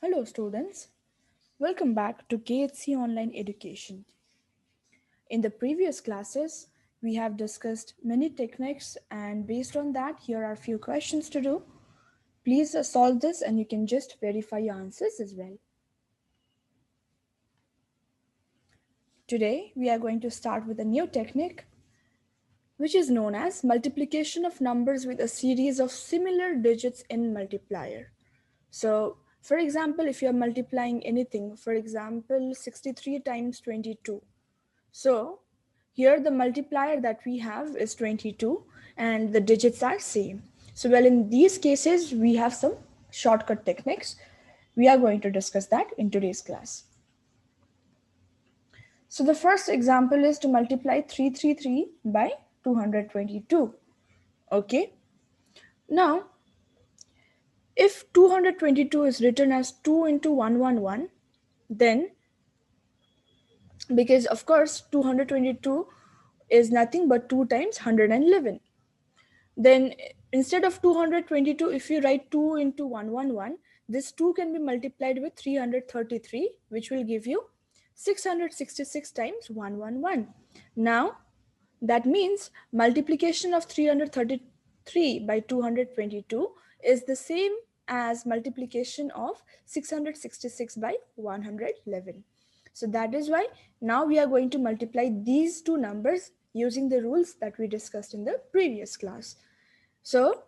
Hello students, welcome back to KHC Online Education. In the previous classes, we have discussed many techniques and based on that, here are a few questions to do. Please solve this and you can just verify your answers as well. Today, we are going to start with a new technique which is known as multiplication of numbers with a series of similar digits in multiplier. So, for example, if you are multiplying anything, for example, 63 times 22. So here the multiplier that we have is 22 and the digits are same. So well, in these cases, we have some shortcut techniques. We are going to discuss that in today's class. So the first example is to multiply 333 by 222. Okay. Now, if 222 is written as 2 into 111, then because of course 222 is nothing but 2 times 111. Then instead of 222, if you write 2 into 111, this 2 can be multiplied with 333, which will give you 666 times 111. Now, that means multiplication of 333 by 222 is the same as multiplication of 666 by 111. So that is why now we are going to multiply these two numbers using the rules that we discussed in the previous class. So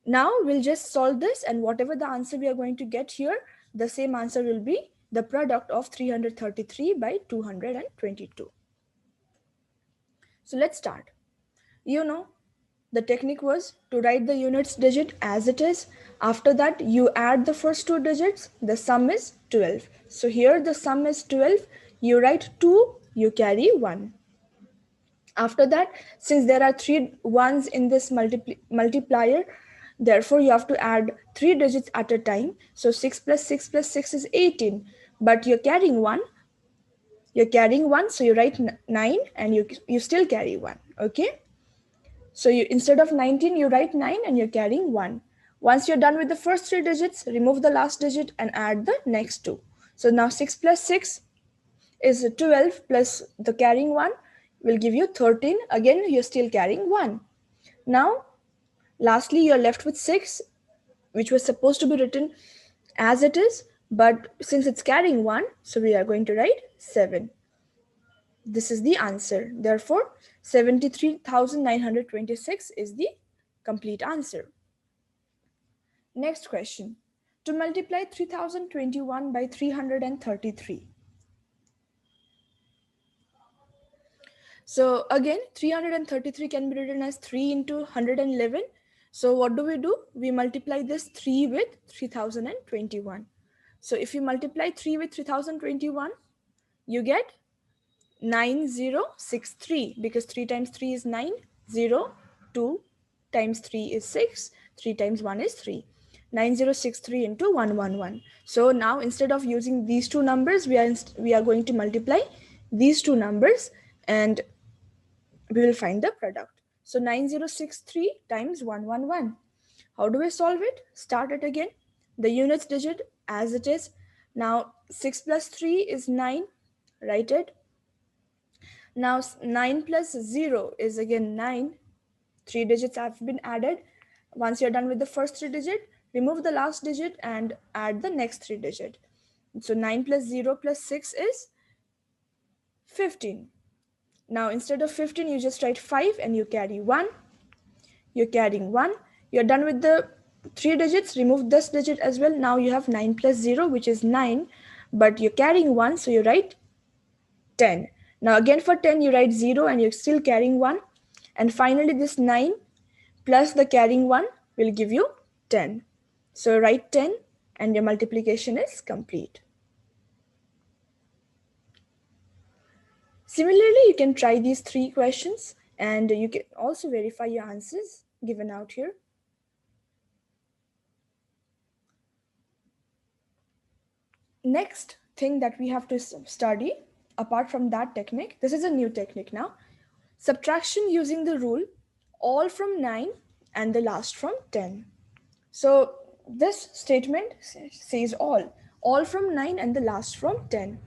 now we'll just solve this, and whatever the answer we are going to get here, the same answer will be the product of 333 by 222. So let's start. You know, the technique was to write the units digit as it is. After that, you add the first two digits. The sum is 12. So here the sum is 12. You write 2, you carry 1. After that, since there are 3 ones in this multiplier, therefore you have to add 3 digits at a time. So 6 plus 6 plus 6 is 18. But you're carrying 1. You're carrying 1, so you write 9 and you still carry 1. Okay? So you instead of 19, you write 9 and you're carrying 1. Once you're done with the first 3 digits, remove the last digit and add the next 2. So now 6 plus 6 is 12 plus the carrying 1 will give you 13. Again, you're still carrying 1. Now, lastly, you're left with 6, which was supposed to be written as it is, but since it's carrying 1, so we are going to write 7. This is the answer. Therefore, 73,926 is the complete answer. Next question. To multiply 3021 by 333. So again, 333 can be written as 3 into 111. So what do? We multiply this 3 with 3021. So if you multiply 3 with 3021, you get 9063, because 3 times 3 is 9, 0, 2 times 3 is 6, 3 times 1 is 3. 9063 into 111. So now instead of using these two numbers, we are going to multiply these two numbers and we will find the product. So 9063 times 111. How do we solve it? Start it again. The units digit as it is. Now 6 plus 3 is 9. Write it. Now 9 plus 0 is again 9. 3 digits have been added. Once you're done with the first 3 digit, remove the last digit and add the next 3 digit. So 9 plus 0 plus 6 is 15. Now instead of 15, you just write 5 and you carry 1. You're carrying 1. You're done with the 3 digits, remove this digit as well. Now you have 9 plus 0, which is 9, but you're carrying 1, so you write 10. Now again for 10, you write 0 and you're still carrying 1. And finally this 9 plus the carrying 1 will give you 10. So write 10 and your multiplication is complete. Similarly, you can try these 3 questions and you can also verify your answers given out here. Next thing that we have to study, apart from that technique, this is a new technique now. Subtraction using the rule all from 9 and the last from 10. So this statement says all all from 9 and the last from 10.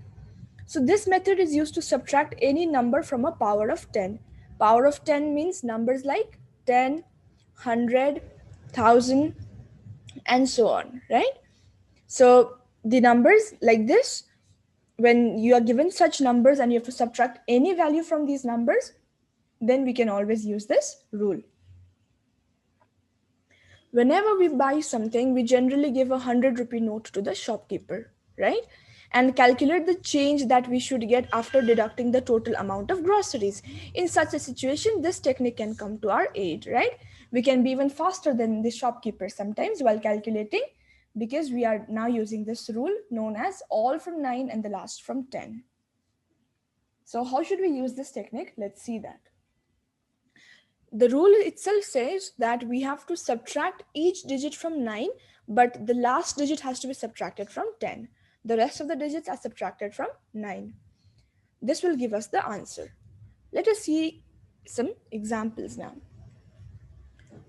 So this method is used to subtract any number from a power of 10. Power of 10 means numbers like 10, 100, 1000, and so on, right? So the numbers like this, when you are given such numbers and you have to subtract any value from these numbers, then we can always use this rule. Whenever we buy something, we generally give a 100 rupee note to the shopkeeper, right? And calculate the change that we should get after deducting the total amount of groceries. In such a situation, this technique can come to our aid, right? We can be even faster than the shopkeeper sometimes while calculating, because we are now using this rule known as all from 9 and the last from 10. So how should we use this technique? Let's see that. The rule itself says that we have to subtract each digit from 9, but the last digit has to be subtracted from 10. The rest of the digits are subtracted from 9. This will give us the answer. Let us see some examples now.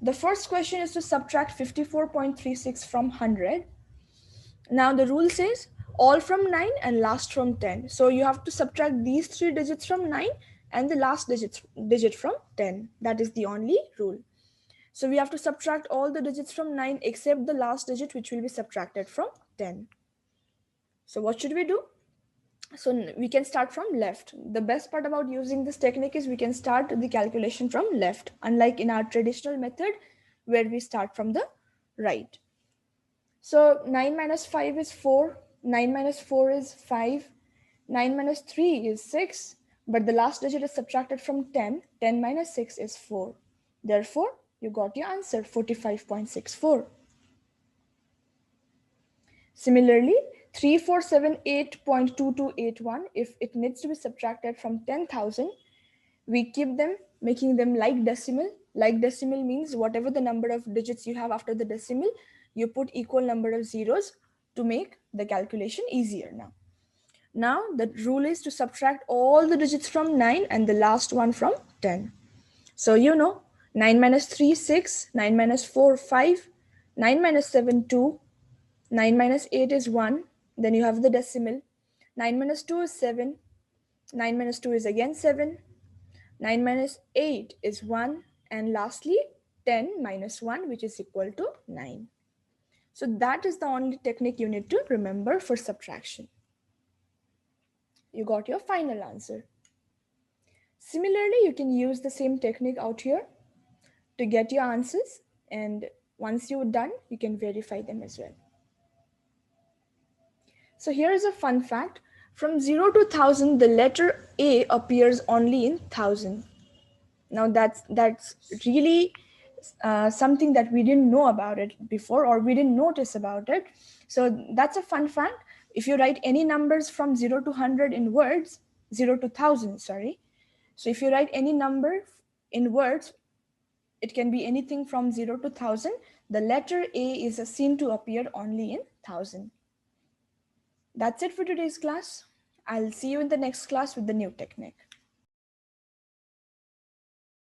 The first question is to subtract 54.36 from 100. Now the rule says all from 9 and last from 10. So you have to subtract these three digits from 9 and the last digit from 10. That is the only rule. So we have to subtract all the digits from 9 except the last digit, which will be subtracted from 10. So what should we do? So we can start from left. The best part about using this technique is we can start the calculation from left, unlike in our traditional method where we start from the right. So 9 minus 5 is 4, 9 minus 4 is 5, 9 minus 3 is 6, but the last digit is subtracted from 10, 10 minus 6 is 4. Therefore, you got your answer, 45.64. Similarly, 3478.2281, if it needs to be subtracted from 10,000, we keep them, making them like decimal. Like decimal means whatever the number of digits you have after the decimal, you put equal number of zeros to make the calculation easier now. Now, the rule is to subtract all the digits from 9 and the last one from 10. So you know, 9 minus 3, 6, 9 minus 4, 5, 9 minus 7, 2, 9 minus 8 is 1, then you have the decimal, 9 minus 2 is 7, 9 minus 2 is again 7, 9 minus 8 is 1, and lastly 10 minus 1, which is equal to 9. So that is the only technique you need to remember for subtraction. You got your final answer. Similarly, you can use the same technique out here to get your answers, and once you're done, you can verify them as well. So here is a fun fact. From 0 to 1000, the letter A appears only in 1000. Now that's really something that we didn't know about it before, or we didn't notice about it. So that's a fun fact. If you write any numbers from 0 to 100 in words, 0 to 1000, sorry. So if you write any number in words, it can be anything from 0 to 1000. The letter A is seen to appear only in 1000. That's it for today's class. I'll see you in the next class with the new technique.